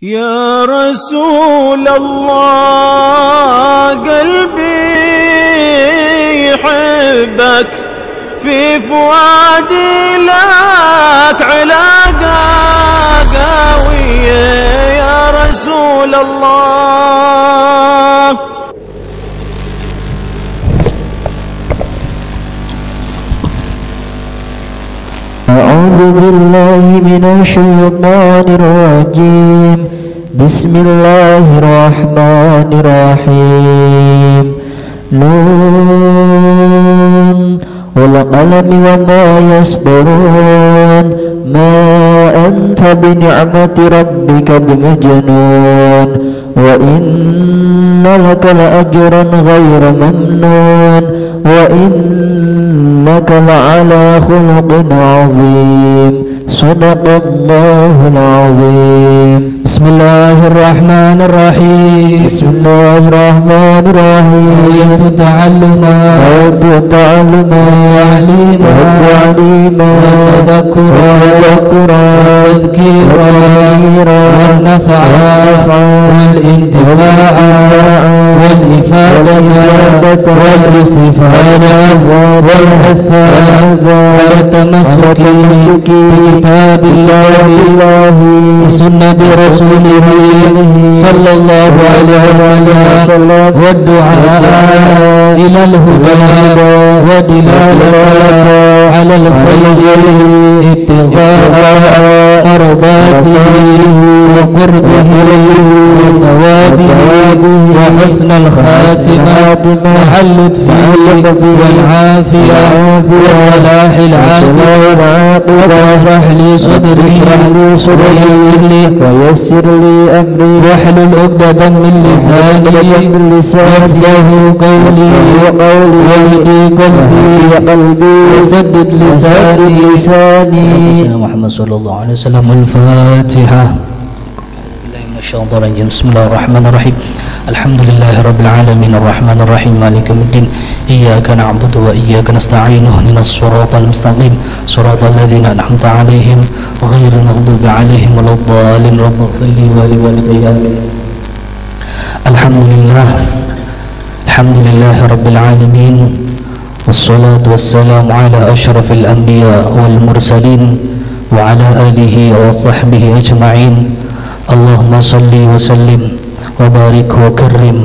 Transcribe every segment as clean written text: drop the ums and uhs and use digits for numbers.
يا رسول الله قلبي يحبك، في فؤادي لك علاقة قوية يا رسول الله. أعوذ بالله من الشيطان الرجيم. بسم الله الرحمن الرحيم. نون والقلم وما يسطرون. ما أنت بنعمة ربك بمجنون، وإن لك لأجرا غير ممنون، وإنك لعلى خلق عظيم. صدق الله العظيم. بسم الله الرحمن الرحيم. بسم الله الرحمن الرحيم. آية تعلما تعلما وتعليما وتذكرا وتذكيرا والنفع والانتفاع والإفادة والاستفادة والحث على التمسك بكتاب الله وسنة رسوله صلى الله عليه وسلم، والدعاء إلى الهدى ودلالة على الخير ابتغاء مرضاته وقربه وثوابه وحسن الخاتمة مع اللطف والعافية وصلاح العاقبة. واشرح لي صدري ويسر لي أمري واحلل عقدة من لساني يفقه قولي واهدي قلبي وسدد لساني. سيدنا محمد صلى الله عليه وسلم. الفاتحة. بسم الله الرحمن الرحيم. الحمد لله رب العالمين الرحمن الرحيم مالك يوم الدين. إياك نعبد وإياك نستعين اهدنا الصراط المستقيم صراط الذين أنعمت عليهم غير المغضوب عليهم ولا الضالين. رب اغفر لي ولوالدي آمين. الحمد لله رب العالمين، والصلاة والسلام على أشرف الأنبياء والمرسلين وعلى آله وصحبه أجمعين. اللهم صل وسلم وبارك وكرم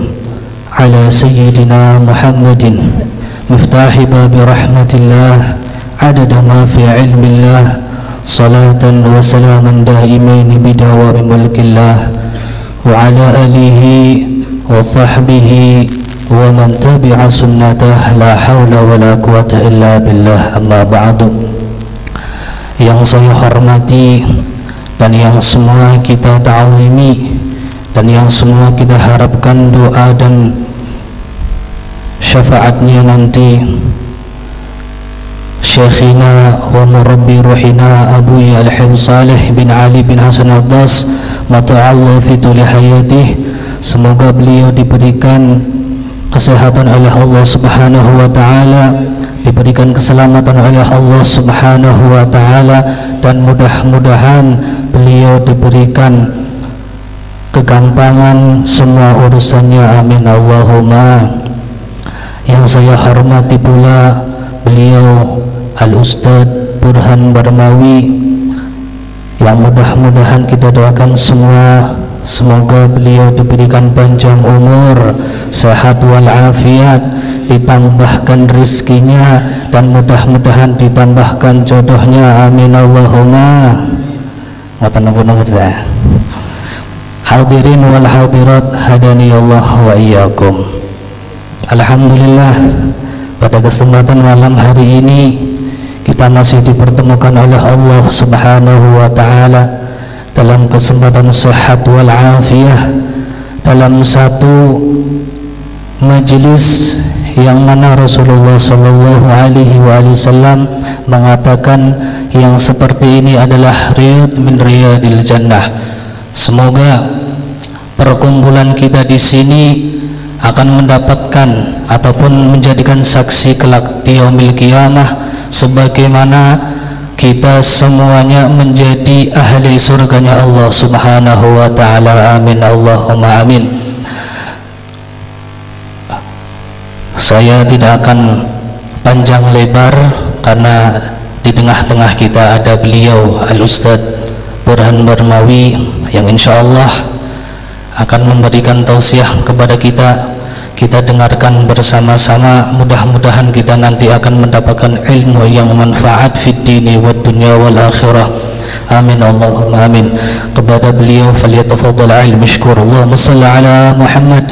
على سيدنا محمد مفتاح باب رحمة الله عدد ما في علم الله، صلاة وسلاما دائمين بدوام ملك الله، وعلى آله وصحبه ومن تبع سنته. لا حول ولا قوة إلا بالله. أما بعد. Yang saya hormati dan yang semua kita ta'zimi dan yang semua kita harapkan doa dan syafaatnya nanti, Syekhina wa murabbi ruhina Abuya Al-Hifz Saleh bin Ali bin Hasan Al-Das mata'allah fi tuli hayatih. Semoga beliau diberikan kesehatan oleh Allah Subhanahu wa ta'ala, diberikan keselamatan oleh Allah Subhanahu wa ta'ala, dan mudah-mudahan beliau diberikan kegampangan semua urusannya, amin Allahumma. Yang saya hormati pula beliau Al-Ustadz Burhan Barmawi, yang mudah-mudahan kita doakan semua, semoga beliau diberikan panjang umur, sehat walafiat, ditambahkan rizkinya, dan mudah-mudahan ditambahkan jodohnya, amin Allahumma. Hadirin wal hadirat hadani Allah wa iyyakum. Alhamdulillah, pada kesempatan malam hari ini kita masih dipertemukan oleh Allah Subhanahu wa ta'ala dalam kesempatan sehat wal afiyah, dalam satu majelis yang mana Rasulullah sallallahu alaihi wasallam mengatakan yang seperti ini adalah riyad min riyadil jannah. Semoga perkumpulan kita di sini akan mendapatkan ataupun menjadikan saksi kelak di yaumil qiyamah sebagaimana kita semuanya menjadi ahli surganya Allah Subhanahu wa ta'ala. Amin Allahumma amin. Saya tidak akan panjang lebar karena di tengah-tengah kita ada beliau Al-Ustadz Burhan Barmawi yang insya Allah akan memberikan tausiah kepada kita. Kita dengarkan bersama-sama, mudah-mudahan kita nanti akan mendapatkan ilmu yang manfaat fid dini wad dunya wal akhirah. Amin Allahumma amin. Kepada beliau falyatafadhal al mashkur. Allahumma shalli ala Muhammad.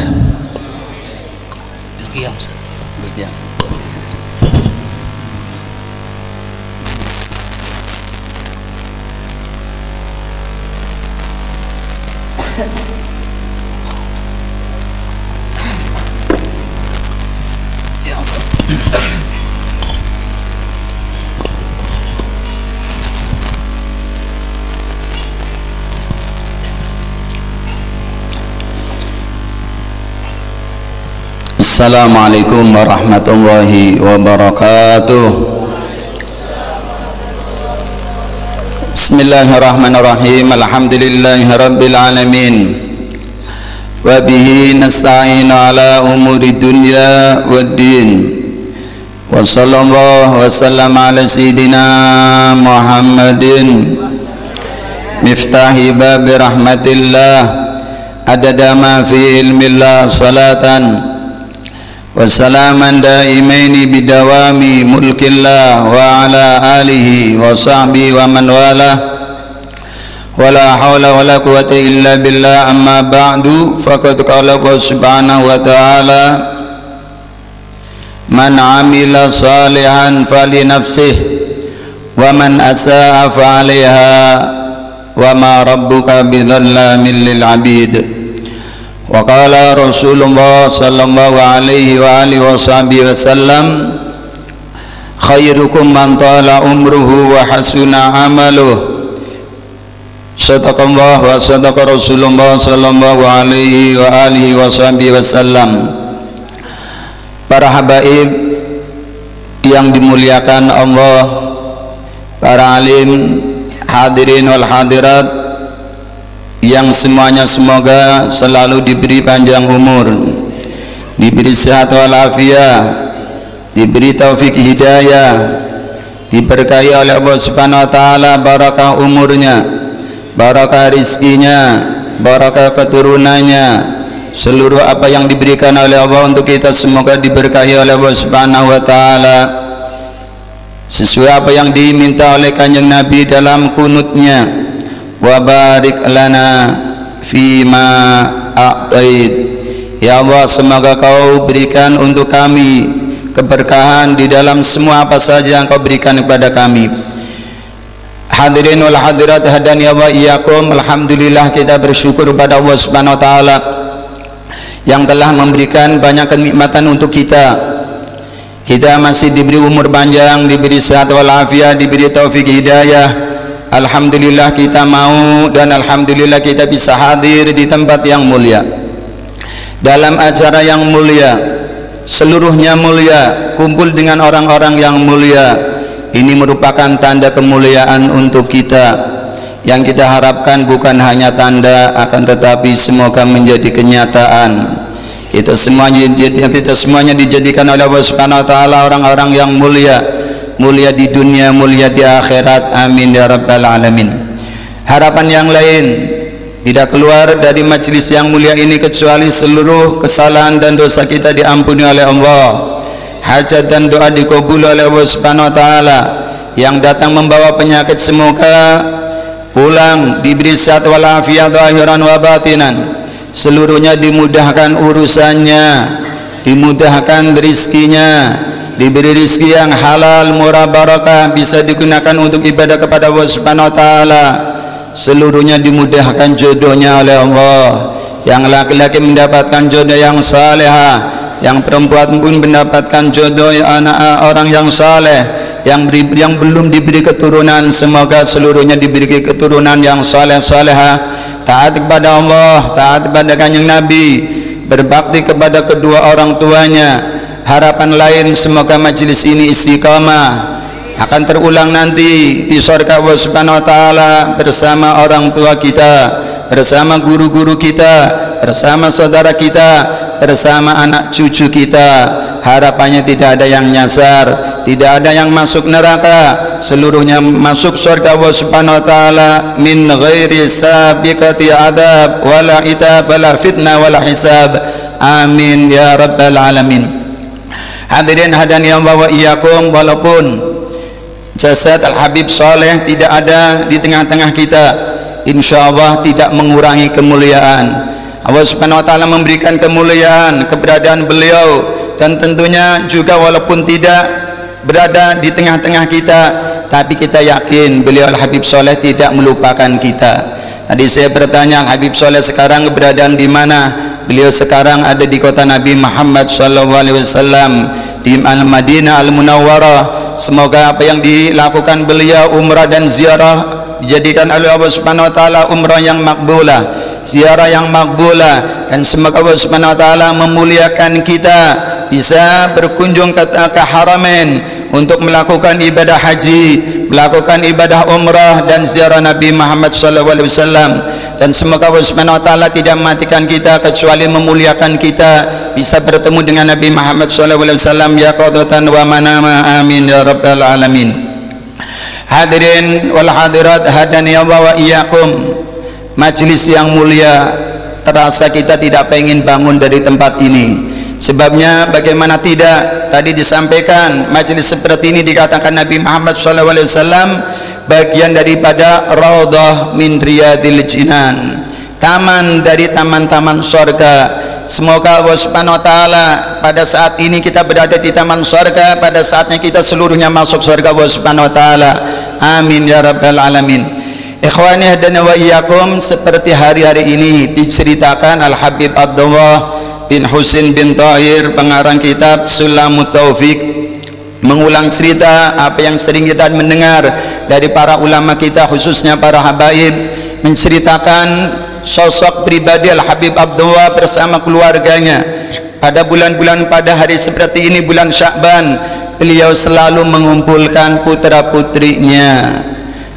Assalamualaikum warahmatullahi wabarakatuh. Bismillahirrahmanirrahim. Alhamdulillahi rabbil alamin. Wa bihi nasta'inu ala umuri dunya waddin. Wa sallallahu wa sallam ala sayyidina Muhammadin miftahi babi rahmatillah adada ma fi ilmillah salatan wa salaman daimaini bidawami mulkillah wa ala alihi wa sahbihi wa man walah wa la hawla wa la quwwata illa billah. Amma ba'du, faqad qala Allah subhanahu wa ta'ala man amila salihan fali nafsih wa man asa'a fa 'alaiha wa ma rabbuka bidzallamin lil 'abid. Wa qala Rasulullah sallallahu alaihi wa alihi wasallam khairukum man tala umruhu wa hasuna amaluh. Sadaqallah wa sadaqa Rasulullah sallallahu alaihi wa alihi wasallam. Para habaib yang dimuliakan Allah, para alim, hadirin wal hadirat yang semuanya semoga selalu diberi panjang umur, diberi sehat walafiat, diberi taufik hidayah, diberkahi oleh Allah Subhanahu wa taala barakah umurnya, barakah rizkinya, barakah keturunannya. Seluruh apa yang diberikan oleh Allah untuk kita semoga diberkahi oleh Allah Subhanahu wa taala sesuai apa yang diminta oleh Kanjeng Nabi dalam kunutnya. Wa barik lana fima a'tait. Ya Allah, semoga kau berikan untuk kami keberkahan di dalam semua apa saja yang kau berikan kepada kami. Hadirin wal hadirat hadani wa iyyakum. Alhamdulillah, kita bersyukur kepada Allah Subhanahu wa taala yang telah memberikan banyak kenikmatan untuk kita. Kita masih diberi umur panjang, diberi sehat walafiat, diberi taufik hidayah. Alhamdulillah kita mau dan alhamdulillah kita bisa hadir di tempat yang mulia, dalam acara yang mulia, seluruhnya mulia, kumpul dengan orang-orang yang mulia. Ini merupakan tanda kemuliaan untuk kita. Yang kita harapkan bukan hanya tanda, akan tetapi semoga menjadi kenyataan. Kita semuanya dijadikan oleh Allah Subhanahu wa taala orang-orang yang mulia, mulia di dunia, mulia di akhirat. Amin ya rabbal alamin. Harapan yang lain tidak keluar dari majelis yang mulia ini kecuali seluruh kesalahan dan dosa kita diampuni oleh Allah, hajat dan doa dikabul oleh Allah Subhanahu wa taala. Yang datang membawa penyakit semoga pulang diberi sehat walafiat zahiran wa batinan, seluruhnya dimudahkan urusannya, dimudahkan rizkinya, diberi rizki yang halal, murah, barakah, bisa digunakan untuk ibadah kepada Allah Subhanahu wa taala. Seluruhnya dimudahkan jodohnya oleh Allah. Yang laki-laki mendapatkan jodoh yang salehah, yang perempuan pun mendapatkan jodoh anak orang yang saleh. Yang belum diberi keturunan, semoga seluruhnya diberi keturunan yang saleh-salehah, taat kepada Allah, taat kepada Kanjeng Nabi, berbakti kepada kedua orang tuanya. Harapan lain semoga majelis ini istiqamah, akan terulang nanti di surga Allah Subhanahu wa taala bersama orang tua kita, bersama guru-guru kita, bersama saudara kita, bersama anak cucu kita. Harapannya tidak ada yang nyasar, tidak ada yang masuk neraka, seluruhnya masuk surga Allah Subhanahu wa taala min ghairi sabiqati adab wala itab wala fitnah wala hisab. Amin ya rabbal alamin. Hadirin hadani Allah wa iyyakum, walaupun jasad Al-Habib Saleh tidak ada di tengah-tengah kita, insyaallah tidak mengurangi kemuliaan. Allah Subhanahu wa taala memberikan kemuliaan keberadaan beliau, dan tentunya juga walaupun tidak berada di tengah-tengah kita, tapi kita yakin beliau Al-Habib Saleh tidak melupakan kita. Tadi saya bertanya, Al-Habib Saleh sekarang keberadaan di mana? Beliau sekarang ada di kota Nabi Muhammad SAW, di Al-Madinah Al-Munawwarah. Semoga apa yang dilakukan beliau umrah dan ziarah dijadikan oleh Allah Subhanahu wa taala umrah yang makbulah, ziarah yang makbulah, dan semoga Allah Subhanahu wa taala memuliakan kita bisa berkunjung ke Haramain untuk melakukan ibadah haji, melakukan ibadah umrah dan ziarah Nabi Muhammad SAW. Dan semoga Allah Subhanahu wa taala tidak mematikan kita kecuali memuliakan kita bisa bertemu dengan Nabi Muhammad SAW ya qadatan wa manama. Amin ya rabbal alamin. Hadirin wal hadirat hadani Allah wa iyyakum. Majelis yang mulia, terasa kita tidak pengen bangun dari tempat ini. Sebabnya bagaimana tidak, tadi disampaikan majelis seperti ini dikatakan Nabi Muhammad SAW bagian daripada raudhah min riyadil jinan, taman dari taman-taman surga. Semoga Allah Subhanahu wa taala pada saat ini kita berada di taman surga, pada saatnya kita seluruhnya masuk surga Allah Subhanahu wa taala. Amin ya rabbal alamin. Ikhwani hadana wa iyyakum, seperti hari-hari ini diceritakan Al-Habib Abdullah bin Husin bin Tahir, pengarang kitab Sulamut Taufik, mengulang cerita apa yang sering kita mendengar dari para ulama kita, khususnya para habaib, menceritakan sosok pribadi Al-Habib Abdullah bersama keluarganya. Pada bulan-bulan, pada hari seperti ini, bulan Sya'ban, beliau selalu mengumpulkan putra-putrinya.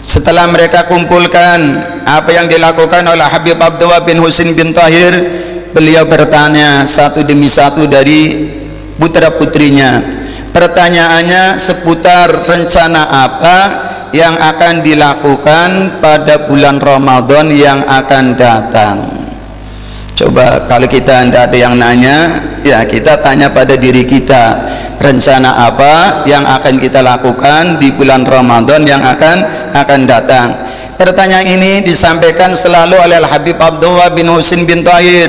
Setelah mereka kumpulkan apa yang dilakukan oleh Habib Abdullah bin Husin bin Tahir, beliau bertanya satu demi satu dari putra-putrinya. Pertanyaannya seputar rencana apa yang akan dilakukan pada bulan Ramadan yang akan datang. Coba kalau kita tidak ada yang nanya, ya kita tanya pada diri kita, rencana apa yang akan kita lakukan di bulan Ramadan yang akan datang. Pertanyaan ini disampaikan selalu oleh Al-Habib Abdullah bin Husin bin Tahir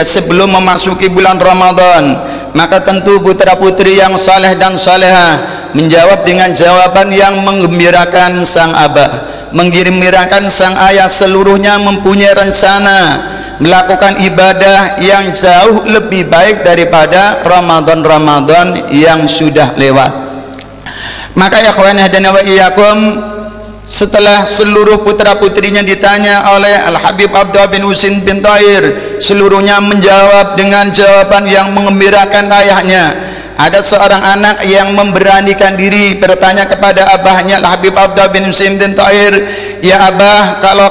sebelum memasuki bulan Ramadan. Maka tentu putra-putri yang saleh dan salehah menjawab dengan jawaban yang menggembirakan sang abah, menggembirakan sang ayah. Seluruhnya mempunyai rencana melakukan ibadah yang jauh lebih baik daripada Ramadan-Ramadan yang sudah lewat. Maka ya ikhwan hadana wa iyyakum, setelah seluruh putra-putrinya ditanya oleh Al-Habib Abdullah bin Husin bin Tahir, seluruhnya menjawab dengan jawaban yang menggembirakan ayahnya. Ada seorang anak yang memberanikan diri bertanya kepada abahnya Al-Habib Abdullah bin Husin bin Tahir, "Ya abah, kalau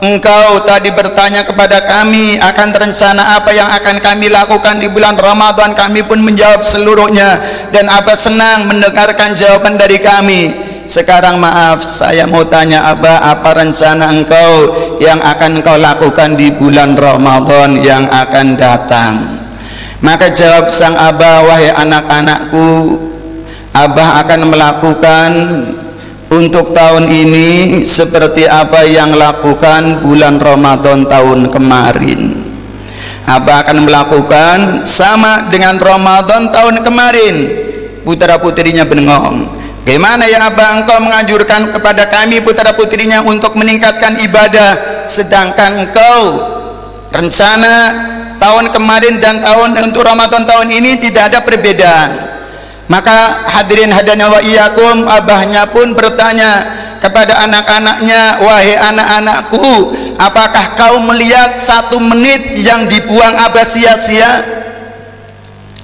engkau tadi bertanya kepada kami akan rencana apa yang akan kami lakukan di bulan Ramadan, kami pun menjawab seluruhnya, dan abah senang mendengarkan jawaban dari kami. Sekarang maaf, saya mau tanya abah, apa rencana engkau yang akan engkau lakukan di bulan Ramadan yang akan datang?" Maka jawab sang abah, "Wahai anak-anakku, abah akan melakukan untuk tahun ini seperti apa yang lakukan bulan Ramadan tahun kemarin. Abah akan melakukan sama dengan Ramadan tahun kemarin." Putra-putrinya bengong. "Bagaimana ya abah, engkau menganjurkan kepada kami putra-putrinya untuk meningkatkan ibadah, sedangkan engkau rencana tahun kemarin dan untuk Ramadan tahun ini tidak ada perbedaan?" Maka hadirin hadana wa iyyakum, abahnya pun bertanya kepada anak-anaknya, "Wahai anak-anakku, apakah kau melihat 1 menit yang dibuang abah sia-sia?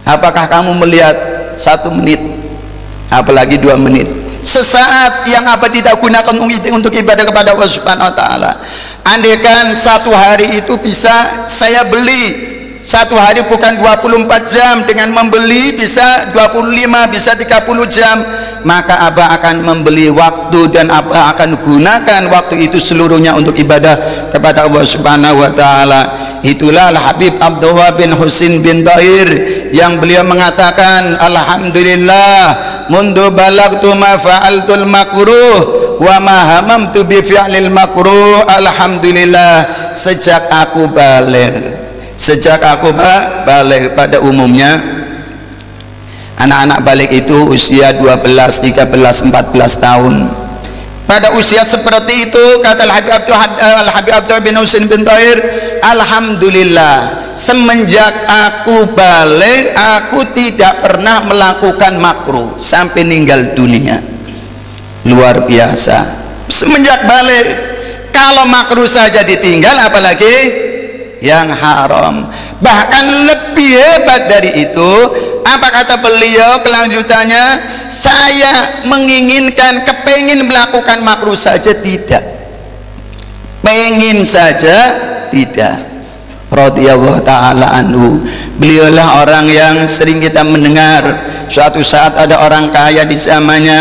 Apakah kamu melihat 1 menit apalagi 2 menit. Sesaat yang apa tidak gunakan untuk ibadah kepada Allah Subhanahu wa taala. Andaikan 1 hari itu bisa saya beli 1 hari bukan 24 jam, dengan membeli bisa 25, bisa 30 jam, maka Abah akan membeli waktu dan Abah akan gunakan waktu itu seluruhnya untuk ibadah kepada Allah Subhanahu wa taala. Itulah Al-Habib Abdullah bin Husin bin Tahir yang beliau mengatakan, alhamdulillah mundu balagtu ma fa'altul makruh wa ma hamamtu bi fi'lil makruh. Alhamdulillah, sejak aku balik pada umumnya anak-anak balik itu usia 12, 13, 14 tahun. Pada usia seperti itu, kata Al-Habib Abdullah bin Husin bin Tahir, alhamdulillah semenjak aku balik aku tidak pernah melakukan makruh sampai meninggal dunia. Luar biasa. Semenjak balik, kalau makruh saja ditinggal, apalagi yang haram. Bahkan lebih hebat dari itu, apa kata beliau kelanjutannya, saya menginginkan, kepengin melakukan makruh saja tidak, pengen saja tidak. Radhiyallahu ta'ala anhu. Beliaulah orang yang sering kita mendengar, suatu saat ada orang kaya di zamannya,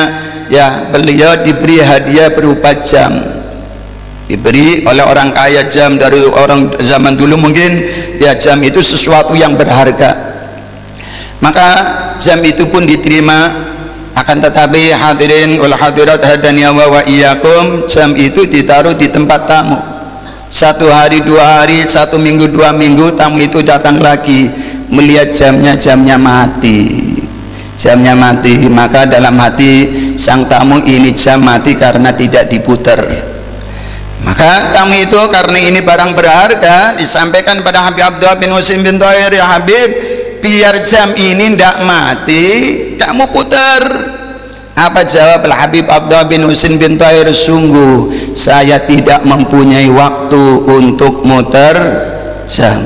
ya beliau diberi hadiah berupa jam, diberi oleh orang kaya jam. Dari orang zaman dulu mungkin ya jam itu sesuatu yang berharga, maka jam itu pun diterima. Akan tetapi hadirin wal hadirat hadaniya wa iyyakum, jam itu ditaruh di tempat tamu. 1 hari 2 hari, 1 minggu 2 minggu, tamu itu datang lagi melihat jamnya mati, jamnya mati. Maka dalam hati sang tamu, ini jam mati karena tidak diputar. Maka tamu itu, karena ini barang berharga, disampaikan pada Habib Abdullah bin Husin bin Tahir, ya Habib, biar jam ini tidak mati, kamu putar. Apa jawab Habib Abdullah bin Husin bin Tahir? Sungguh saya tidak mempunyai waktu untuk muter jam.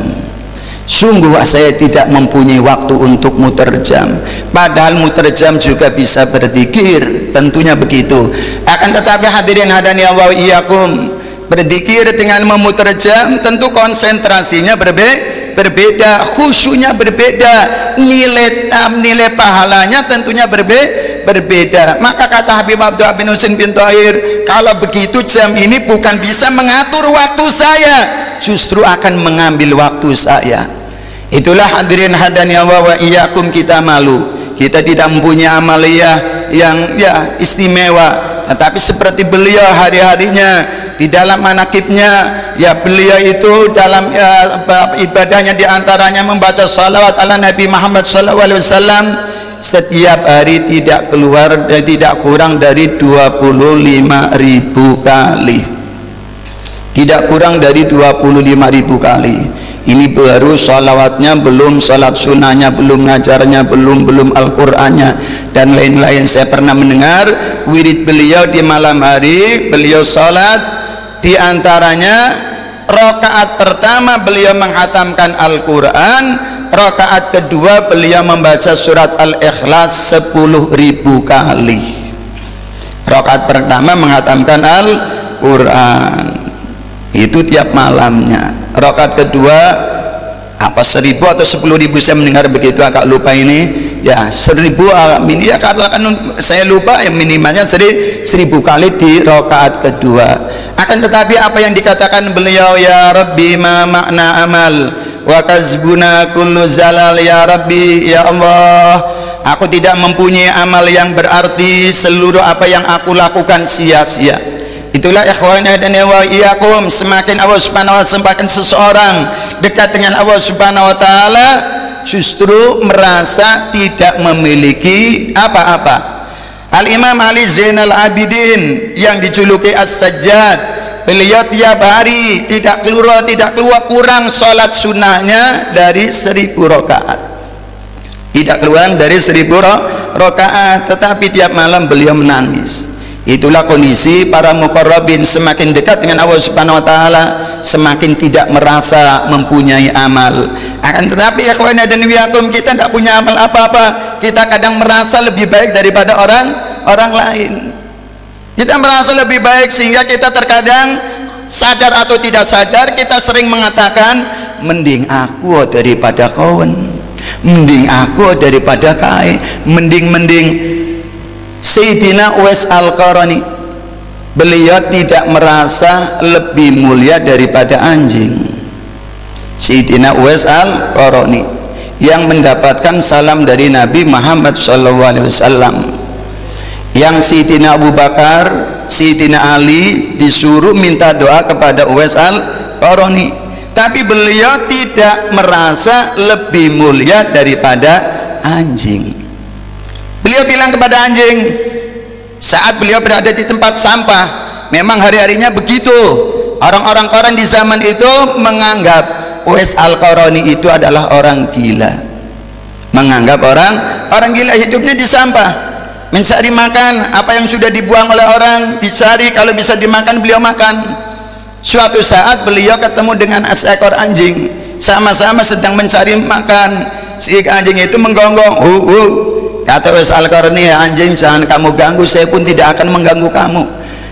Sungguh saya tidak mempunyai waktu untuk muter jam. Padahal muter jam juga bisa berzikir, tentunya begitu. Akan tetapi hadirin hadani Allah iyyakum, berzikir dengan memutar jam tentu konsentrasinya berbeda, khusyuknya berbeda, nilai pahalanya tentunya berbeda. Maka kata Habib Abdullah bin Husin bin Tahir, kalau begitu jam ini bukan bisa mengatur waktu saya, justru akan mengambil waktu saya. Itulah hadirin hadani Allah wa iyyakum, kita malu, kita tidak mempunyai amaliyah yang ya istimewa. Tetapi seperti beliau hari-harinya di dalam manakibnya, ya beliau itu dalam ibadahnya diantaranya membaca salawat ala Nabi Muhammad SAW setiap hari tidak keluar dan tidak kurang dari 25.000 kali, tidak kurang dari 25.000 kali. Ini baru salawatnya, belum salat sunnahnya, belum ngajarnya, belum Al-Qur'annya dan lain-lain. Saya pernah mendengar wirid beliau di malam hari, beliau salat, di antaranya rakaat pertama beliau menghatamkan Al-Quran, rakaat kedua beliau membaca surat Al-Ikhlas 10.000 kali. Rakaat pertama menghatamkan Al-Quran, itu tiap malamnya. Rakaat kedua apa 1.000 atau 10.000, saya mendengar begitu, agak lupa ini ya, 1.000 ini ya, katakan saya lupa, yang minimalnya 1.000 kali di rakaat kedua. Akan tetapi apa yang dikatakan beliau, ya Rabbi ma makna amal wa kazbuna kullu zalal, ya Rabbi, ya Allah, aku tidak mempunyai amal yang berarti, seluruh apa yang aku lakukan sia-sia. Itulah ikhwan dan wa iyyakum, semakin Allah Subhanahu wa ta'ala, semakin seseorang dekat dengan Allah Subhanahu wa ta'ala, justru merasa tidak memiliki apa-apa. Al-Imam Ali Zainal Abidin yang dijuluki As-Sajjad, beliau tiap hari tidak keluar kurang sholat sunnahnya dari 1.000 rakaat, tidak keluar dari 1.000 rakaat, tetapi tiap malam beliau menangis. Itulah kondisi para muqarrabin, semakin dekat dengan Allah Subhanahu wa ta'ala, semakin tidak merasa mempunyai amal. Akan tetapi ya kawan dan wiyakum, kita tidak punya amal apa-apa. Kita kadang merasa lebih baik daripada orang lain. Kita merasa lebih baik sehingga kita terkadang sadar atau tidak sadar kita sering mengatakan, mending aku daripada kawan, mending aku daripada kai, mending Sayyidina Uwais Al-Qarani, beliau tidak merasa lebih mulia daripada anjing. Sayyidina Uwais Al-Qarani yang mendapatkan salam dari Nabi Muhammad SAW, yang Sayyidina Abu Bakar, Sayyidina Ali disuruh minta doa kepada Uwais Al-Qarani, tapi beliau tidak merasa lebih mulia daripada anjing. Beliau bilang kepada anjing saat beliau berada di tempat sampah, memang hari-harinya begitu, orang-orang koran di zaman itu menganggap Uwais Al-Qarani itu adalah orang gila, menganggap orang gila, hidupnya di sampah, mencari makan apa yang sudah dibuang oleh orang, dicari, kalau bisa dimakan beliau makan. Suatu saat beliau ketemu dengan seekor anjing, sama-sama sedang mencari makan. Si anjing itu menggonggong, kata Uwais Al-Qarani, ya anjing, jangan kamu ganggu, saya pun tidak akan mengganggu kamu.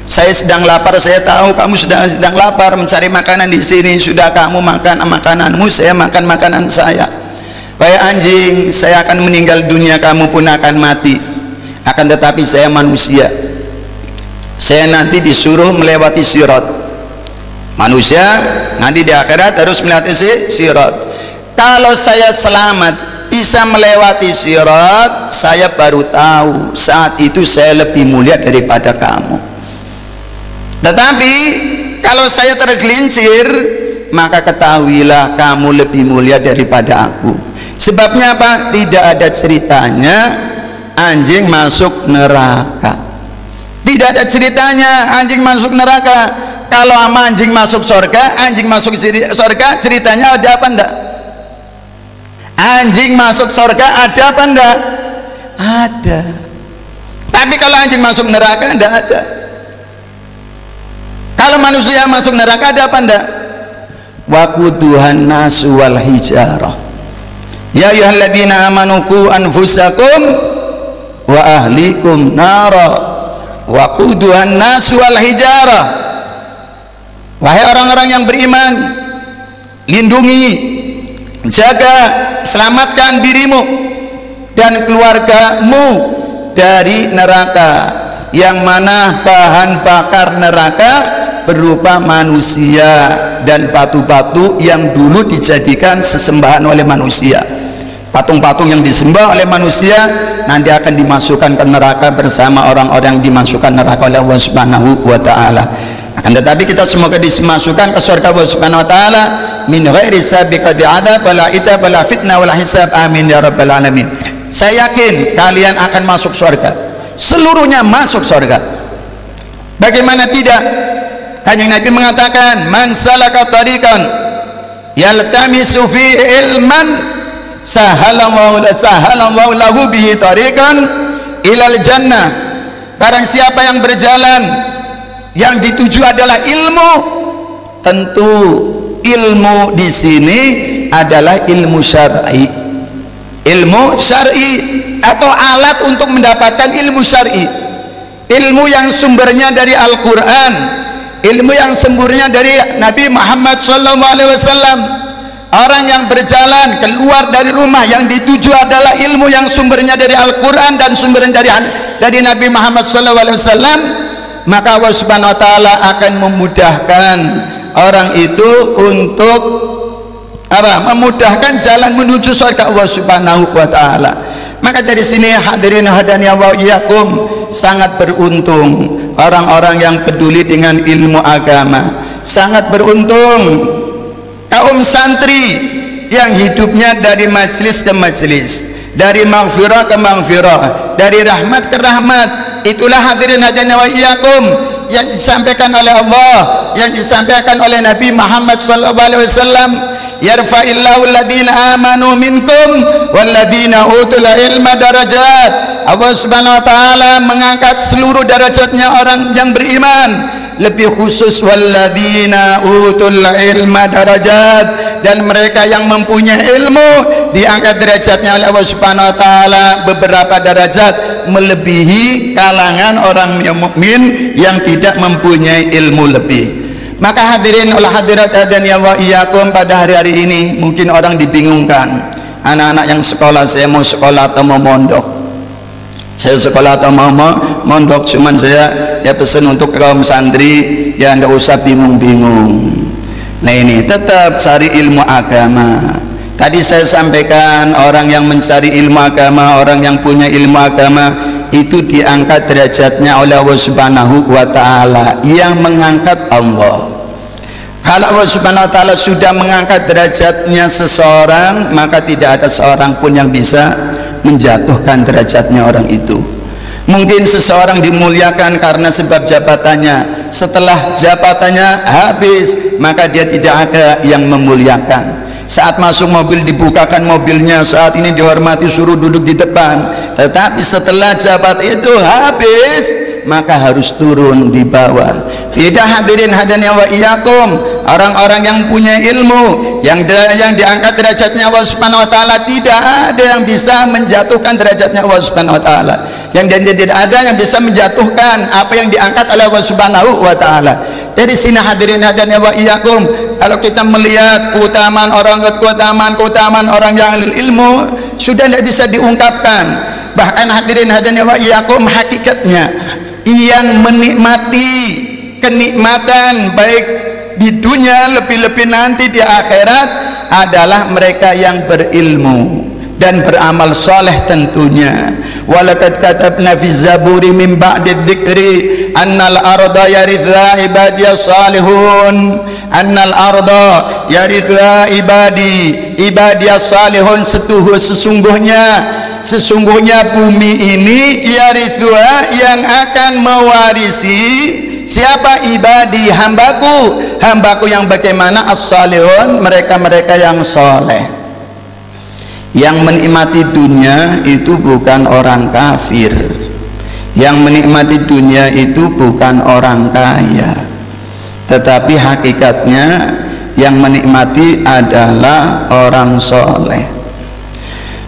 Saya sedang lapar, saya tahu kamu sedang lapar, mencari makanan di sini. Sudah kamu makan makananmu, saya makan makanan saya. Wahai anjing, saya akan meninggal dunia, kamu pun akan mati. Akan tetapi saya manusia, saya nanti disuruh melewati sirat. Manusia nanti di akhirat harus melewati sirat. Kalau saya selamat bisa melewati sirat, saya baru tahu saat itu saya lebih mulia daripada kamu. Tetapi kalau saya tergelincir, maka ketahuilah kamu lebih mulia daripada aku. Sebabnya apa? Tidak ada ceritanya anjing masuk neraka. Tidak ada ceritanya anjing masuk neraka. Kalau sama anjing masuk surga, anjing masuk surga, ceritanya ada apa enggak? Anjing masuk surga ada apa enggak? Ada. Tapi kalau anjing masuk neraka enggak ada. Kalau manusia masuk neraka ada apa enggak? Waquduhan nasu wal hijarah. Ya ayyuhalladzina amanu qu anfusakum wa ahlikum nara. Waquduhan nasu wal hijarah. Wahai orang-orang yang beriman, lindungi, jaga, selamatkan dirimu dan keluargamu dari neraka, yang mana bahan bakar neraka berupa manusia dan batu-batu yang dulu dijadikan sesembahan oleh manusia. Patung-patung yang disembah oleh manusia nanti akan dimasukkan ke neraka bersama orang-orang yang dimasukkan neraka oleh Allah Subhanahu wa taala. Akan tetapi kita semoga dimasukkan ke surga Allah Subhanahu wa taala min ghairi sabiqati adab wala itab wala fitnah wala hisab, amin ya rabbal alamin. Saya yakin kalian akan masuk surga, seluruhnya masuk surga. Bagaimana tidak? Kanjeng Nabi mengatakan, man salaka tariqan yaltamisu fi ilman sahalallahu lahu bihi tariqan ilal jannah. Barang siapa yang berjalan yang dituju adalah ilmu, tentu ilmu di sini adalah ilmu syar'i. Ilmu syar'i atau alat untuk mendapatkan ilmu syar'i. Ilmu yang sumbernya dari Al-Qur'an, ilmu yang sumbernya dari Nabi Muhammad SAW. Orang yang berjalan keluar dari rumah yang dituju adalah ilmu yang sumbernya dari Al-Qur'an dan sumbernya dari Nabi Muhammad SAW. Maka Allah Subhanahu wa taala akan memudahkan orang itu untuk apa? Memudahkan jalan menuju surga Allah Subhanahu wa taala. Maka dari sini hadirin hadani wa iyyakum, sangat beruntung orang-orang yang peduli dengan ilmu agama. Sangat beruntung kaum santri yang hidupnya dari majelis ke majelis, dari maghfirah ke maghfirah, dari rahmat ke rahmat. Itulah hadirin hadani wa iyyakum yang disampaikan oleh Allah, yang disampaikan oleh Nabi Muhammad SAW. Yarfa'illahu alladhina amanu minkum walladhina utul ilma darajat. Allah Subhanahu wa taala mengangkat seluruh derajatnya orang yang beriman lebih khusus walladzina utul ilma darajat, dan mereka yang mempunyai ilmu diangkat derajatnya oleh Allah Subhanahu wa taala beberapa derajat melebihi kalangan orang yang mukmin yang tidak mempunyai ilmu lebih. Maka hadirin wal hadirat dan ya wa iyyakum, pada hari-hari ini mungkin orang dibingungkan, anak-anak yang sekolah, saya mau sekolah atau mau mondok, saya sekolah atau mau mondok. Cuman saya ya pesan untuk kaum santri ya nggak usah bingung-bingung. Nah ini tetap cari ilmu agama. Tadi saya sampaikan orang yang mencari ilmu agama, orang yang punya ilmu agama itu diangkat derajatnya oleh Allah Subhanahu wa taala, yang mengangkat Allah. Kalau Allah Subhanahu wa taala sudah mengangkat derajatnya seseorang, maka tidak ada seorang pun yang bisa menjatuhkan derajatnya orang itu. Mungkin seseorang dimuliakan karena sebab jabatannya, setelah jabatannya habis maka dia tidak ada yang memuliakan. Saat masuk mobil dibukakan mobilnya, saat ini dihormati, suruh duduk di depan, tetapi setelah jabat itu habis maka harus turun di bawah. Beda hadirin hadirin wa iyyakum, orang-orang yang punya ilmu yang diangkat derajatnya Allah Subhanahu wa taala, tidak ada yang bisa menjatuhkan derajatnya Allah Subhanahu wa taala. Yang tidak ada yang bisa menjatuhkan apa yang diangkat oleh Allah Subhanahu wa taala. Dari sini hadirin hadirin wa iyyakum, kalau kita melihat keutamaan orang yang ilmu sudah tidak bisa diungkapkan. Bahkan hadirin hadirin wa iyyakum, hakikatnya yang menikmati kenikmatan baik di dunia lebih-lebih nanti di akhirat adalah mereka yang berilmu dan beramal soleh tentunya. Walaqad katabna fi zaburi min ba'di dzikri annal arda yarithuha ibadiyas salihun, annal arda yarithuha ibadiyas salihun, sesungguhnya bumi ini yarithuha, yang akan mewarisi siapa? Ibadi, hambaku yang bagaimana? As-salihun, mereka-mereka yang soleh. Yang menikmati dunia itu bukan orang kafir, yang menikmati dunia itu bukan orang kaya, tetapi hakikatnya yang menikmati adalah orang soleh.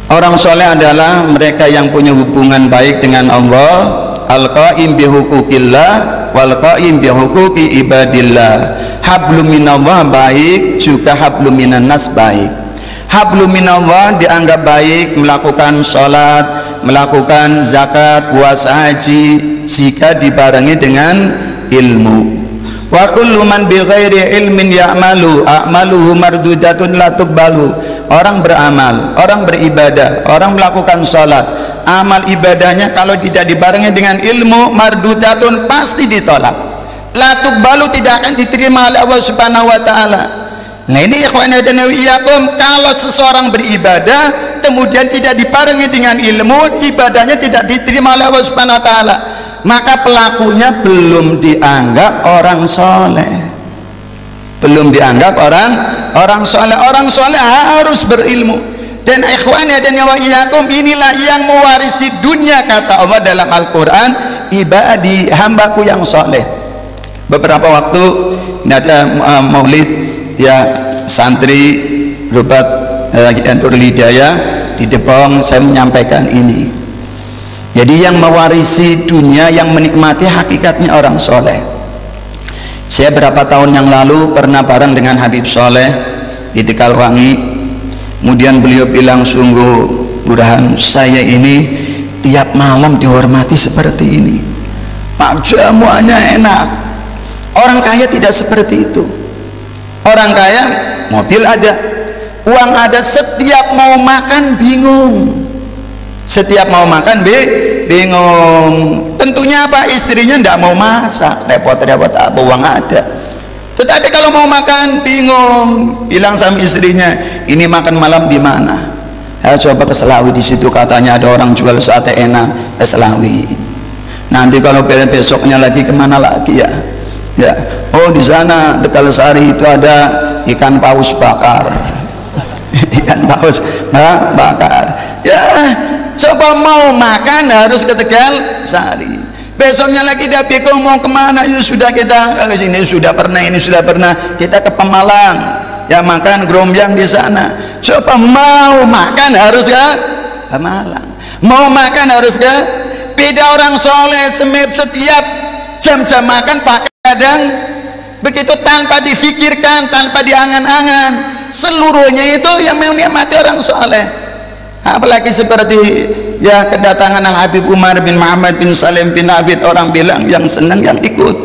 Orang soleh adalah mereka yang punya hubungan baik dengan Allah, al-qaim bihuquqillah wal qaim bihuquqi ibadillah. Hablum minallah baik, juga hablum minan nas baik. Hablum minallah dianggap baik melakukan sholat, melakukan zakat, puasa, haji jika dibarengi dengan ilmu. Wa kullu man bighairi ilmin ya'malu a'maluhu mardudatun la tuqbalu. Orang beramal, orang beribadah, orang melakukan sholat, amal ibadahnya kalau tidak dibarengi dengan ilmu, mardudatun, pasti ditolak. La tuqbalu, tidak akan diterima oleh Allah Subhanahu wa taala. Nah ini ikhwan dan iyyakum, kalau seseorang beribadah kemudian tidak dibarengi dengan ilmu, ibadahnya tidak diterima oleh Allah Subhanahu wa taala, maka pelakunya belum dianggap orang soleh, belum dianggap orang soleh. Orang soleh harus berilmu. Dan ikhwan dan iyyakum, inilah yang mewarisi dunia, kata Allah dalam Al-Quran, ibadi, hambaku yang soleh. Beberapa waktu ini ada maulid ya santri Rubat Nur Hidayah di Depok, saya menyampaikan ini. Jadi yang mewarisi dunia, yang menikmati hakikatnya orang soleh. Saya berapa tahun yang lalu pernah bareng dengan Habib Soleh di Tegalwangi. Kemudian beliau bilang, sungguh Burhan, saya ini tiap malam dihormati seperti ini, Pak, jamuannya enak. Orang kaya tidak seperti itu. Orang kaya mobil ada, uang ada, setiap mau makan bingung, setiap mau makan bingung. Tentunya apa? Istrinya tidak mau masak, repot-repot apa, uang ada. Tetapi kalau mau makan bingung, bilang sama istrinya, ini makan malam di mana? Coba ke Selawi, di situ katanya ada orang jual sate enak, ke Selawi. Nanti kalau besoknya lagi kemana lagi ya? Ya, oh di sana Tegalsari itu ada ikan paus bakar, ikan paus bakar. Ya, coba mau makan harus ke Tegalsari. Besoknya lagi dia bingung mau kemana. Ya sudah, kita kalau sini sudah pernah, ini sudah pernah, kita ke Pemalang ya, makan gerombang di sana. Coba mau makan harus ke Pemalang, mau makan harus ke. Beda orang soleh, setiap jam-jam makan pakai kadang begitu, tanpa difikirkan, tanpa diangan-angan, seluruhnya itu yang menikmati orang soleh. Apalagi seperti ya kedatangan Al-Habib Umar bin Muhammad bin Salim bin Hafid, orang bilang yang senang yang ikut,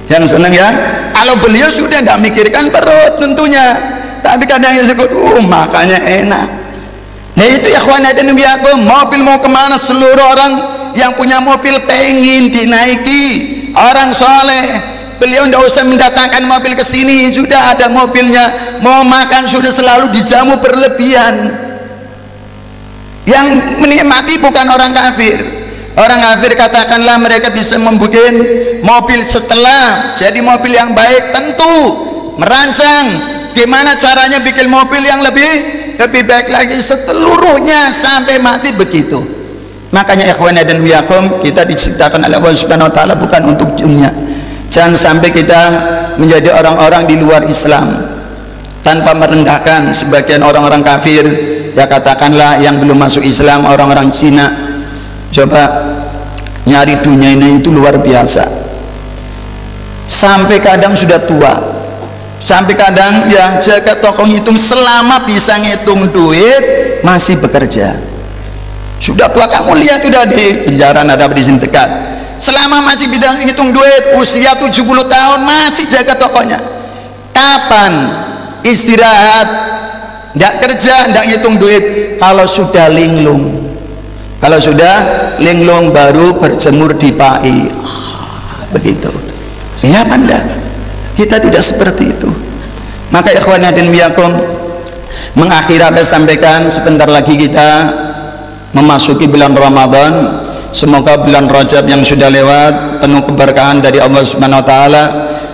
yang senang ya. Kalau beliau sudah tidak mikirkan perut tentunya, tapi kadang yang ikut, makanya enak. Nah itu ya ikhwan dan biakum, mobil mau kemana, seluruh orang yang punya mobil pengen dinaiki, orang soleh. Beliau tidak usah mendatangkan mobil ke sini, sudah ada mobilnya. Mau makan sudah selalu dijamu berlebihan. Yang menikmati bukan orang kafir. Orang kafir katakanlah mereka bisa membuat mobil setelah jadi mobil yang baik, tentu merancang gimana caranya bikin mobil yang lebih baik lagi, seluruhnya sampai mati begitu. Makanya ikhwan dan wiyakum, kita diciptakan oleh Allah Subhanahu wa taala bukan untuk dunia. Jangan sampai kita menjadi orang-orang di luar Islam tanpa merendahkan sebagian orang-orang kafir. Ya katakanlah yang belum masuk Islam, orang-orang Cina, coba nyari dunia ini itu luar biasa. Sampai kadang sudah tua, sampai kadang ya jaga toko ngitung, selama bisa ngitung duit masih bekerja. Sudah tua, kamu lihat sudah di penjara, ada di sini dekat, selama masih bisa ngitung duit, usia 70 tahun masih jaga tokonya. Kapan istirahat? Tidak kerja, tidak ngitung duit. Kalau sudah linglung, kalau sudah linglung baru berjemur di pai, begitu. Ya Anda, kita tidak seperti itu. Maka ikhwan dan wiyakum, mengakhiri apa sampaikan, sebentar lagi kita memasuki bulan Ramadan. Semoga bulan Rajab yang sudah lewat penuh keberkahan dari Allah Subhanahu wa taala,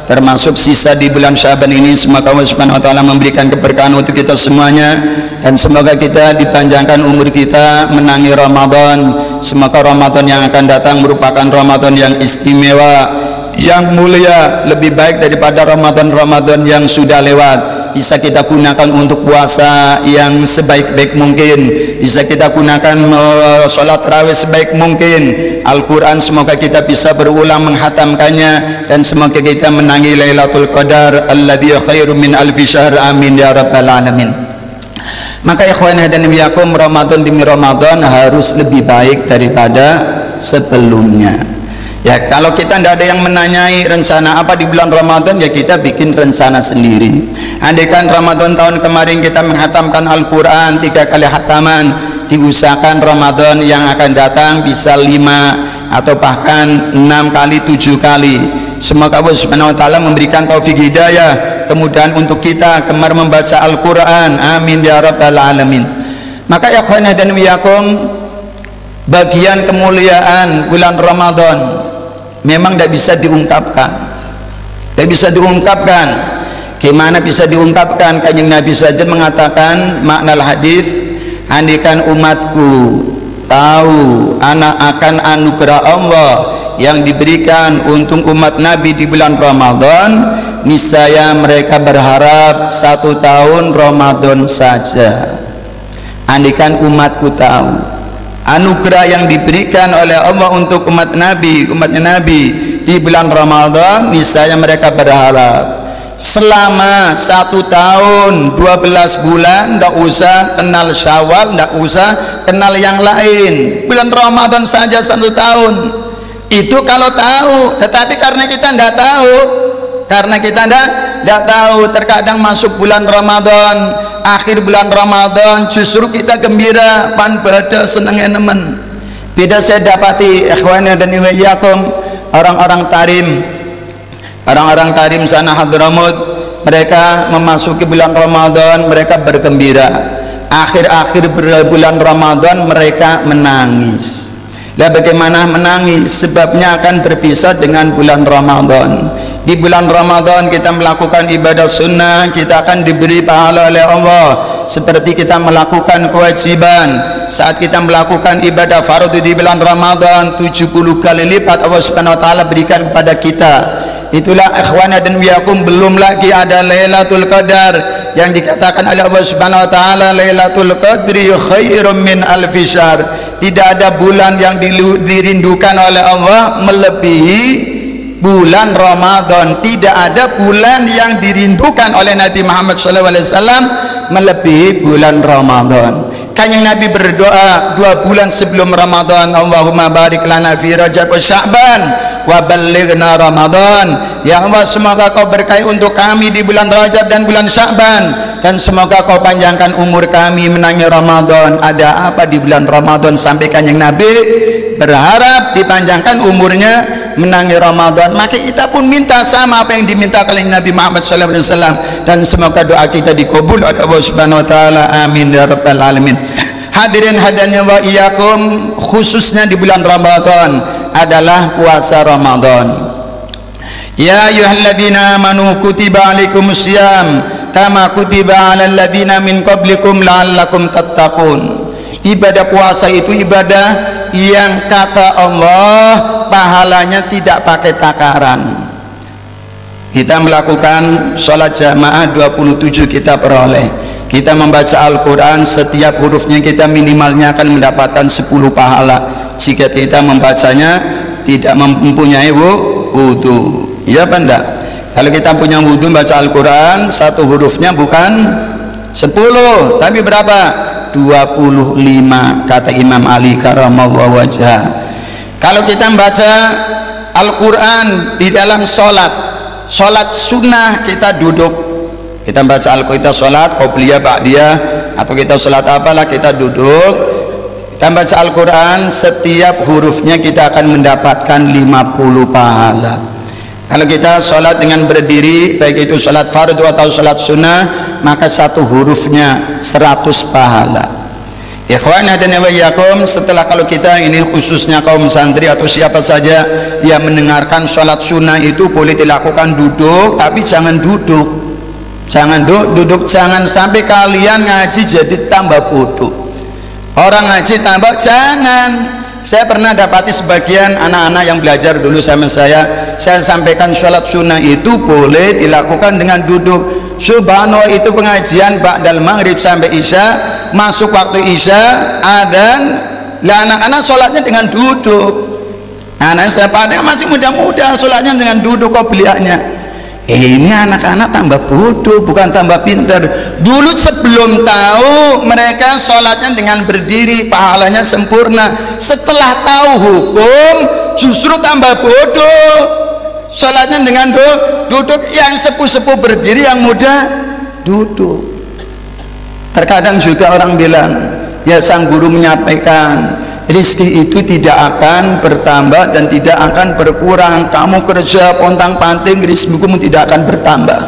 termasuk sisa di bulan Syaban ini. Semoga Allah Subhanahu wa taala memberikan keberkahan untuk kita semuanya, dan semoga kita dipanjangkan umur kita menangi Ramadan. Semoga Ramadan yang akan datang merupakan Ramadan yang istimewa, yang mulia, lebih baik daripada Ramadan-Ramadan yang sudah lewat. Bisa kita gunakan untuk puasa yang sebaik-baik mungkin, bisa kita gunakan sholat tarawih sebaik mungkin. Al-Quran semoga kita bisa berulang menghatamkannya, dan semoga kita menangi Lailatul Qadar alladzi khairum min alfi syahr, amin ya rabbal alamin. Maka ikhwan dan wiyakum, Ramadan demi Ramadan harus lebih baik daripada sebelumnya. Ya kalau kita tidak ada yang menanyai rencana apa di bulan Ramadan, ya kita bikin rencana sendiri. Andaikan Ramadan tahun kemarin kita menghatamkan Al-Quran 3 kali hataman, diusahakan Ramadan yang akan datang bisa 5 atau bahkan 6 kali, 7 kali. Semoga Allah Subhanahu wa taala memberikan taufik hidayah kemudahan untuk kita gemar membaca Al-Quran, amin ya rabbal alamin. Maka ya ikhwan dan wiyakum, bagian kemuliaan bulan Ramadan memang tidak bisa diungkapkan, tidak bisa diungkapkan. Gimana bisa diungkapkan? Kanjeng Nabi saja mengatakan makna hadis, andaikan umatku tahu anak akan anugerah Allah yang diberikan untuk umat Nabi di bulan Ramadan, niscaya mereka berharap 1 tahun Ramadan saja. Andaikan umatku tahu anugerah yang diberikan oleh Allah untuk umat Nabi, umatnya Nabi di bulan Ramadan, niscaya mereka berharap selama 1 tahun 12 bulan tidak usah kenal Syawal, tidak usah kenal yang lain, bulan Ramadan saja 1 tahun. Itu kalau tahu, tetapi karena kita tidak tahu, karena kita tidak tahu, terkadang masuk bulan Ramadan, akhir bulan Ramadan justru kita gembira, pan bada senang enemen. Beda saya dapati ikhwan dan iyyakum, orang-orang tarim sana Hadramut, mereka memasuki bulan Ramadan mereka bergembira, akhir-akhir bulan Ramadan mereka menangis. Lah bagaimana menangis? Sebabnya akan berpisah dengan bulan Ramadan. Di bulan Ramadan kita melakukan ibadah sunnah, kita akan diberi pahala oleh Allah seperti kita melakukan kewajiban. saat kita melakukan ibadah fardu di bulan Ramadan 70 kali lipat Allah Subhanahu wa taala berikan kepada kita. Itulah ikhwana dan wiyakum, belum lagi ada Lailatul Qadar yang dikatakan oleh Allah Subhanahu wa taala Lailatul Qadri khairum min alfi syahr. Tidak ada bulan yang dirindukan oleh Allah melebihi bulan Ramadan. Tidak ada bulan yang dirindukan oleh Nabi Muhammad SAW melebihi bulan Ramadan. Kanjeng Nabi berdoa 2 bulan sebelum Ramadan, Allahumma barik lana fi Rajab wa Sya'ban wa ballighna Ramadan. Ya Allah, semoga kau berkahi untuk kami di bulan Rajab dan bulan Sya'ban, dan semoga kau panjangkan umur kami menangi Ramadan. Ada apa di bulan Ramadan sampai kanjeng Nabi berharap dipanjangkan umurnya menangi Ramadan? Maka kita pun minta sama apa yang diminta oleh Nabi Muhammad SAW, dan semoga doa kita dikabul oleh Allah Subhanahu wa taala. Amin ya rabbal alamin. Hadirin hadanya wa iyyakum, khususnya di bulan Ramadan adalah puasa Ramadan. Ya ayyuhalladzina amanu kutiba alaikumusiyam kama kutiba alal ladzina min qablikum la'allakum tattaqun. Ibadah puasa itu ibadah yang kata Allah pahalanya tidak pakai takaran. Kita melakukan sholat jamaah 27 kita peroleh. Kita membaca Al-Quran, setiap hurufnya kita minimalnya akan mendapatkan 10 pahala jika kita membacanya tidak mempunyai wudu. Ya apa enggak? Kalau kita punya wudu baca Al-Quran, satu hurufnya bukan 10 tapi berapa? 25 kata Imam Ali karamallahu wajhah. Kalau kita membaca Al-Quran di dalam sholat sunnah, kita duduk, kita baca Al-Quran, kita sholat qobliyah ba'diyah atau kita sholat apalah, kita duduk, kita baca Al-Quran, setiap hurufnya kita akan mendapatkan 50 pahala. Kalau kita sholat dengan berdiri, baik itu sholat fardu atau sholat sunnah, maka satu hurufnya 100 pahala. Ikhwan dan iyyakum, setelah kalau kita ini khususnya kaum santri atau siapa saja yang mendengarkan sholat sunnah itu boleh dilakukan duduk, tapi jangan duduk, jangan sampai kalian ngaji jadi tambah bodoh. Orang ngaji tambah, jangan. Saya pernah dapati sebagian anak-anak yang belajar dulu sama saya sampaikan sholat sunnah itu boleh dilakukan dengan duduk. Subhanallah, itu pengajian ba'dal maghrib sampai isya, masuk waktu isya adzan, lah anak-anak sholatnya dengan duduk. Anak saya pada masih muda-muda sholatnya dengan duduk qobliyahnya. Ini anak-anak tambah bodoh, bukan tambah pinter. Dulu sebelum tahu mereka sholatnya dengan berdiri, pahalanya sempurna. Setelah tahu hukum justru tambah bodoh, sholatnya dengan duduk. Yang sepuh-sepuh berdiri, yang muda duduk. Terkadang juga orang bilang, ya sang guru menyampaikan, rezeki itu tidak akan bertambah dan tidak akan berkurang. Kamu kerja pontang-panting, rezekimu tidak akan bertambah,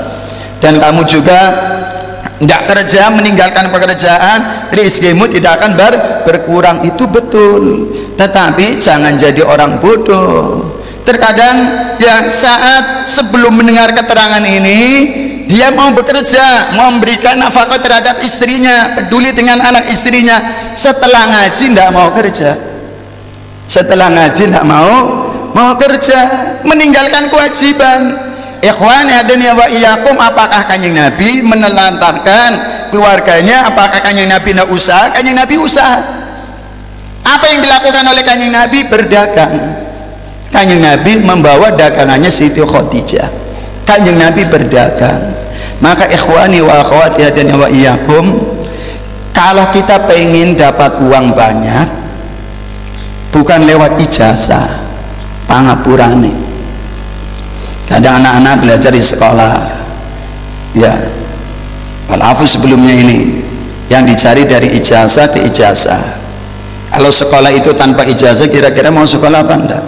dan kamu juga tidak kerja, meninggalkan pekerjaan, rezekimu tidak akan berkurang. Itu betul, tetapi jangan jadi orang bodoh. Terkadang ya saat sebelum mendengar keterangan ini dia mau bekerja, mau memberikan nafkah terhadap istrinya, peduli dengan anak istrinya. Setelah ngaji tidak mau kerja, setelah ngaji tidak mau kerja, meninggalkan kewajiban. Ikhwan dan ya wa iyyakum, apakah kanjeng Nabi menelantarkan keluarganya? Apakah kanjeng Nabi tidak usaha? Kanjeng Nabi usaha. Apa yang dilakukan oleh kanjeng Nabi? Berdagang. Kanjeng Nabi membawa dagangannya Siti Khadijah. Kanjeng Nabi berdagang. Maka ikhwani wa akhwati dan wa iyyakum, kalau kita pengen dapat uang banyak, bukan lewat ijazah pangapurane. Kadang anak-anak belajar di sekolah, ya walafu sebelumnya ini yang dicari dari ijazah ke ijazah. Kalau sekolah itu tanpa ijazah, kira-kira mau sekolah apa enggak?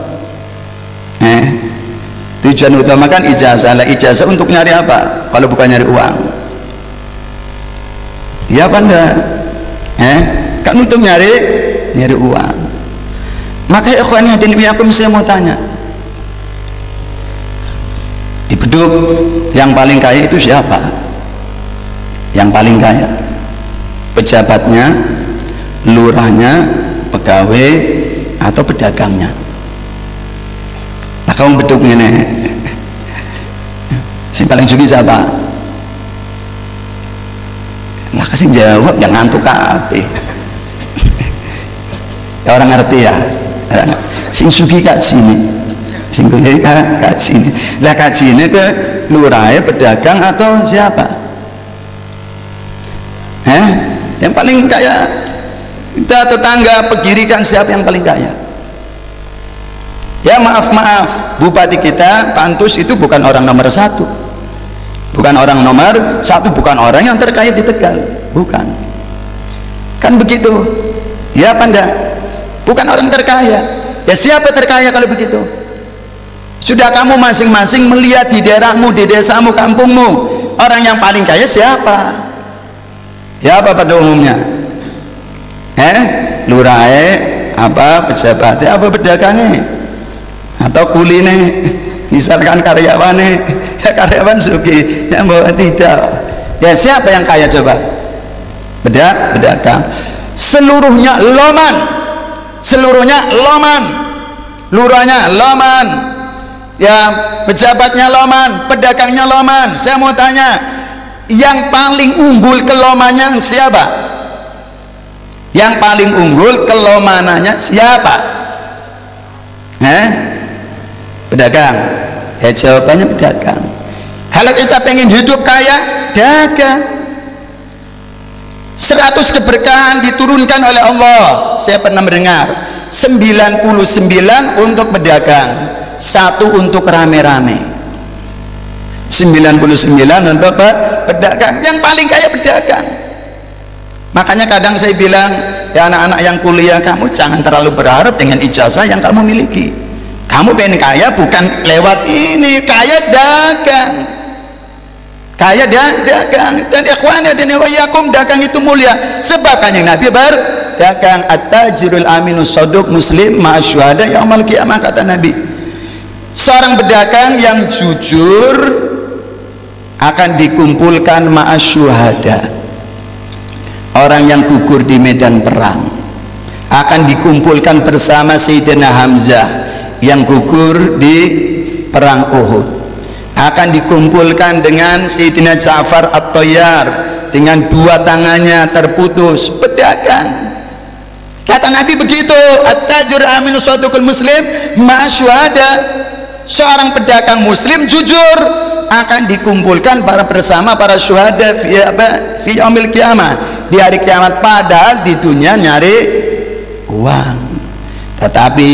Tujuan utama kan ijazah. Lah ijazah untuk nyari apa kalau bukan nyari uang? Ya apa enggak? Kan untuk nyari uang. Maka ikhwani hadirin wiyakum, saya mau tanya, di Bedug yang paling kaya itu siapa? Yang paling kaya pejabatnya, lurahnya, pegawai atau pedagangnya. Nah kamu beduk ini sing paling sugi siapa? Nah kasih jawab yang ngantuk kabeh. Ya orang ngerti ya. Sing sugi kaji ini, sing sugi kaji ini. Lah kaji ini ke lurahnya, pedagang atau siapa? Yang paling kaya. Udah tetangga pegirikan siapa yang paling kaya? Ya maaf, bupati kita Pak Antus itu bukan orang nomor 1, bukan orang nomor 1, bukan orang yang terkaya di Tegal, bukan. Kan begitu? Ya apa enggak? Bukan orang terkaya. Ya siapa terkaya kalau begitu? Sudah kamu masing-masing melihat di daerahmu, di desamu, kampungmu, orang yang paling kaya siapa? Siapa pada umumnya? Lurahe, apa pejabatnya, apa pedagangnya, atau kuline, misalkan karyawannya, ya karyawan sugi, yang bawa tidak. Ya siapa yang kaya coba? Pedagang. Seluruhnya loman, lurahnya loman, ya pejabatnya loman, pedagangnya loman. Saya mau tanya, yang paling unggul kelomannya siapa? Yang paling unggul kelomanannya siapa? Pedagang. Ya jawabannya pedagang. Kalau kita pengen hidup kaya, dagang. 100 keberkahan diturunkan oleh Allah. Saya pernah mendengar 99 untuk pedagang, 1 untuk rame-rame. 99 untuk pedagang. Yang paling kaya pedagang. Makanya kadang saya bilang, ya anak-anak yang kuliah, kamu jangan terlalu berharap dengan ijazah yang kamu miliki. Kamu pengen kaya bukan lewat ini, kaya dagang. Kaya dagang. Dan ikhwan dan iyakum, dagang itu mulia. Sebab Kanjeng Nabi berdagang, at-tajirul aminus shadiq muslim ma'asyuhada yaumal qiyamah, kata Nabi. Seorang pedagang yang jujur akan dikumpulkan ma'asyuhada, orang yang gugur di medan perang, akan dikumpulkan bersama Sayyidina Hamzah yang gugur di perang Uhud, akan dikumpulkan dengan Sayyidina Ja'far At-Tayyar dengan 2 tangannya terputus. Pedagang, kata Nabi begitu, at-tajir aminu shadiqul muslim ma'asyuhada. Seorang pedagang muslim jujur akan dikumpulkan bersama para syuhada fi yaumil qiyamah, di hari kiamat. Padahal di dunia nyari uang, tetapi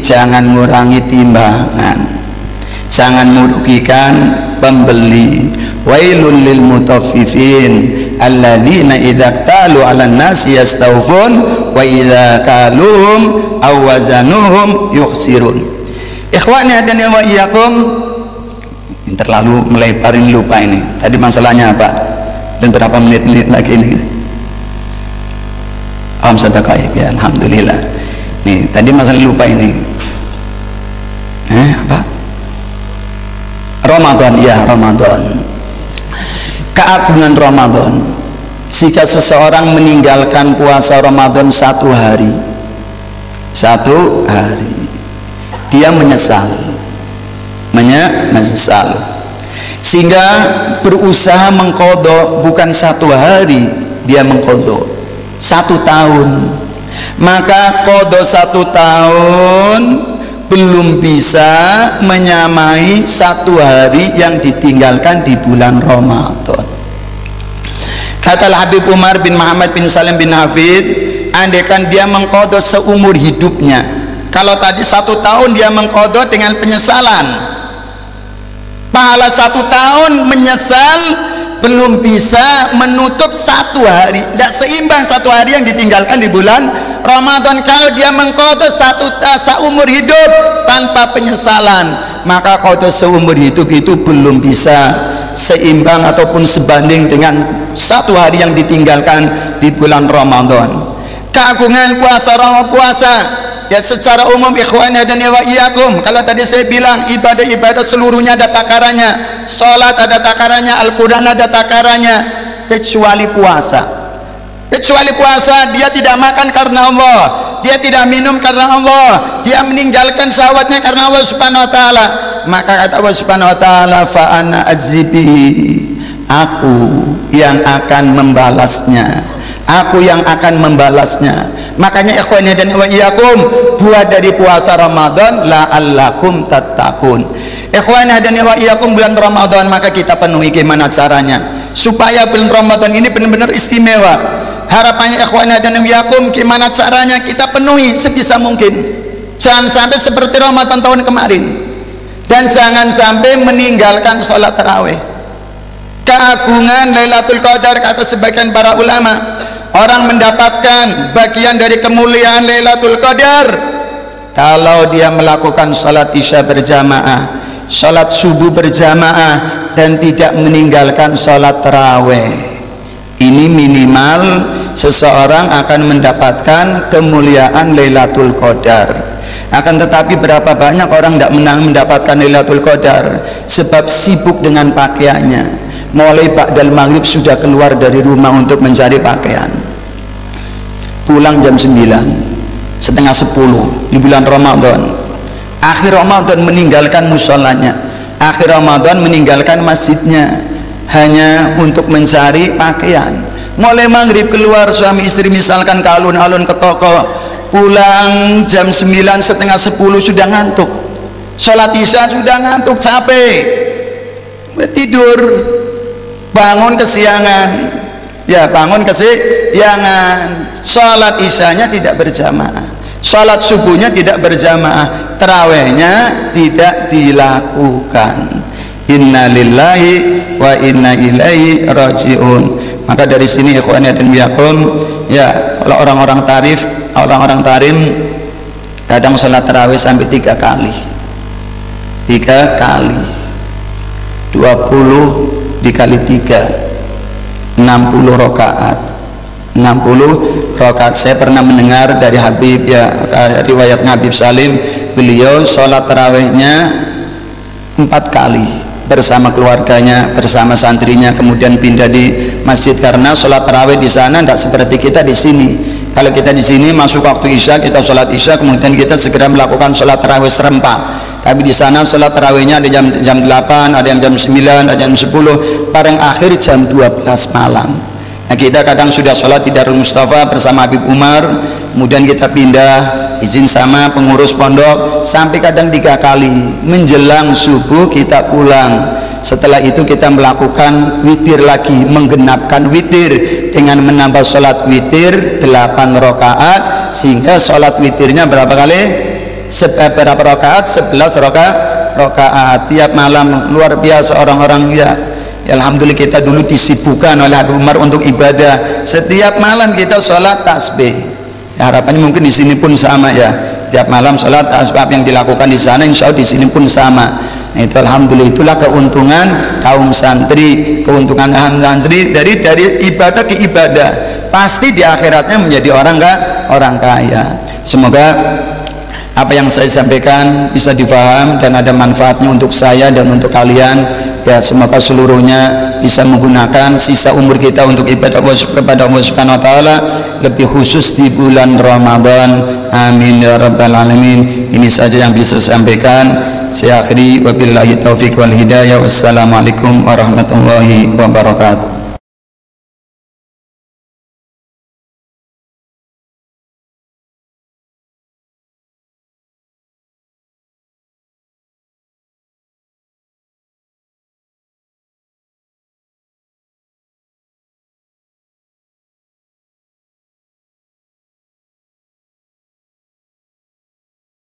jangan mengurangi timbangan, jangan merugikan pembeli. Wailul lil mutaffifin alladzina idza talu 'alan nasi yastawfun wa idza kaluhum aw wazanuhum yukhsirun. Ikhwani dan wa iyyakum, terlalu melebarin, lupa ini tadi masalahnya apa dan berapa menit lagi ini. Sedekah ya, alhamdulillah. Nih tadi masalah lupa ini. Apa? Ramadan, ya Ramadan. Keagungan Ramadan. Jika seseorang meninggalkan puasa Ramadan 1 hari, dia menyesal, sehingga berusaha mengqadha bukan 1 hari, dia mengqadha 1 tahun. Maka qadha 1 tahun belum bisa menyamai 1 hari yang ditinggalkan di bulan Ramadan. Kata Habib Umar bin Muhammad bin Salim bin Hafid, andaikan dia mengqadha seumur hidupnya, kalau tadi 1 tahun dia mengqadha dengan penyesalan, pahala 1 tahun menyesal belum bisa menutup 1 hari, tidak seimbang 1 hari yang ditinggalkan di bulan Ramadan. Kalau dia mengqadha seumur hidup tanpa penyesalan, maka qadha seumur hidup itu belum bisa seimbang ataupun sebanding dengan 1 hari yang ditinggalkan di bulan Ramadan. Keagungan puasa ya secara umum ikhwanah dan iyyakum, kalau tadi saya bilang ibadah-ibadah seluruhnya ada takarannya, sholat ada takarannya, Al-Quran ada takarannya, kecuali puasa. Kecuali puasa, dia tidak makan karena Allah, dia tidak minum karena Allah, dia meninggalkan syahwatnya karena Allah Subhanahu wa taala. Maka kata Allah Subhanahu wa taala, fa ana adzibihi, aku yang akan membalasnya, aku yang akan membalasnya. Makanya ikhwani dan wa iyyakum, buat dari puasa Ramadan la'allakum tattaqun. Ikhwani dan wa iyyakum, bulan Ramadan maka kita penuhi. Gimana caranya supaya bulan Ramadan ini benar-benar istimewa? Harapannya ikhwani dan wa iyyakum, gimana caranya kita penuhi sebisa mungkin. Jangan sampai seperti Ramadan tahun kemarin, dan jangan sampai meninggalkan sholat tarawih. Keagungan Lailatul Qadar, kata sebagian para ulama, orang mendapatkan bagian dari kemuliaan Lailatul Qadar kalau dia melakukan sholat isya berjamaah, sholat subuh berjamaah, dan tidak meninggalkan sholat tarawih. Ini minimal seseorang akan mendapatkan kemuliaan Lailatul Qadar. Akan tetapi berapa banyak orang tidak mendapatkan Lailatul Qadar sebab sibuk dengan pakaiannya. Mulai ba'dal maghrib sudah keluar dari rumah untuk mencari pakaian, pulang jam 9, setengah 10 di bulan Ramadan. Akhir Ramadan meninggalkan musolanya, akhir Ramadan meninggalkan masjidnya hanya untuk mencari pakaian. Mulai maghrib keluar suami istri misalkan ke alun-alun ke toko, pulang jam 9, setengah 10 sudah ngantuk, sholat isya sudah ngantuk, capek, tidur, bangun kesiangan, ya bangun kesiangan, sholat isyanya tidak berjamaah, sholat subuhnya tidak berjamaah, tarawehnya tidak dilakukan. Inna lillahi wa inna ilaihi rajiun. Maka dari sini ikhwan dan biakum, ya kalau orang-orang tarif, orang-orang tarim kadang sholat tarawih sampai 3 kali, 3 kali, 20 dikali 3, 60 rakaat, 60 rakaat. Saya pernah mendengar dari Habib, ya riwayat Habib Salim, beliau sholat tarawihnya 4 kali bersama keluarganya, bersama santrinya, kemudian pindah di masjid karena sholat tarawih di sana tidak seperti kita di sini. Kalau kita di sini masuk waktu isya, kita sholat isya, kemudian kita segera melakukan sholat tarawih serempak. Tapi di sana sholat tarawihnya ada jam 8, ada yang jam 9, ada jam 10, paling akhir jam 12 malam. Nah, kita kadang sudah sholat di Darul Mustafa bersama Habib Umar, kemudian kita pindah izin sama pengurus pondok sampai kadang 3 kali, menjelang subuh kita pulang. Setelah itu kita melakukan witir lagi, menggenapkan witir dengan menambah sholat witir 8 rakaat, sehingga sholat witirnya berapa kali? Berapa rakaat? 11 rakaat tiap malam. Luar biasa orang-orang, ya alhamdulillah kita dulu disibukkan oleh Habib Umar untuk ibadah. Setiap malam kita sholat tasbih, ya, harapannya mungkin di sini pun sama, ya tiap malam sholat tasbih yang dilakukan di sana insya Allah di sini pun sama. Nah, itu alhamdulillah, itulah keuntungan kaum santri, keuntungan santri dari ibadah ke ibadah, pasti di akhiratnya menjadi orang kaya. Semoga apa yang saya sampaikan bisa difaham dan ada manfaatnya untuk saya dan untuk kalian, ya semoga seluruhnya bisa menggunakan sisa umur kita untuk ibadah kepada Allah Subhanahu wa taala, lebih khusus di bulan Ramadan. Amin ya rabbal alamin. Ini saja yang bisa saya sampaikan. Saya akhiri, wabillahi taufiq wal hidayah. Wassalamualaikum warahmatullahi wabarakatuh.